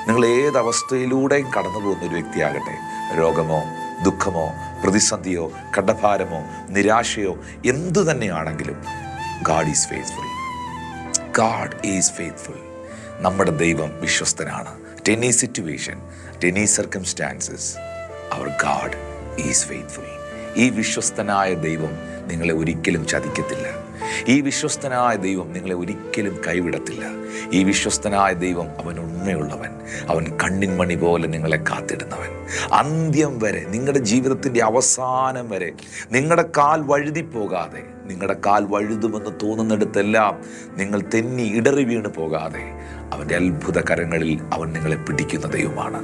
നിങ്ങൾ ഏതവസ്ഥയിലൂടെയും കടന്നു പോകുന്ന ഒരു വ്യക്തിയാകട്ടെ, രോഗമോ ദുഃഖമോ പ്രതിസന്ധിയോ കടഭാരമോ നിരാശയോ എന്തു തന്നെയാണെങ്കിലും, God is faithful. God is faithful. നമ്മുടെ ദൈവം വിശ്വസ്തനാണ്. Any situation, any circumstances, our God is faithful. ഈ വിശ്വസ്തനായ ദൈവം നിങ്ങളെ ഒരിക്കലും ചതിക്കത്തില്ല. ഈ വിശ്വസ്തനായ ദൈവം നിങ്ങളെ ഒരിക്കലും കൈവിടത്തില്ല. ഈ വിശ്വസ്തനായ ദൈവം അവൻ ഉണ്മയുള്ളവൻ. അവൻ കണ്ണിൻ മണി പോലെ നിങ്ങളെ കാത്തിടുന്നവൻ. അന്ത്യം വരെ, നിങ്ങളുടെ ജീവിതത്തിൻ്റെ അവസാനം വരെ നിങ്ങളുടെ കാൽ വഴുതിപ്പോകാതെ, നിങ്ങളുടെ കാൽ വഴുതുമെന്ന് തോന്നുന്നിടത്തെല്ലാം നിങ്ങൾ തെന്നി ഇടറി വീണ് പോകാതെ അവൻ്റെ അത്ഭുത കരങ്ങളിൽ അവൻ നിങ്ങളെ പിടിക്കുന്ന ദൈവമാണ്.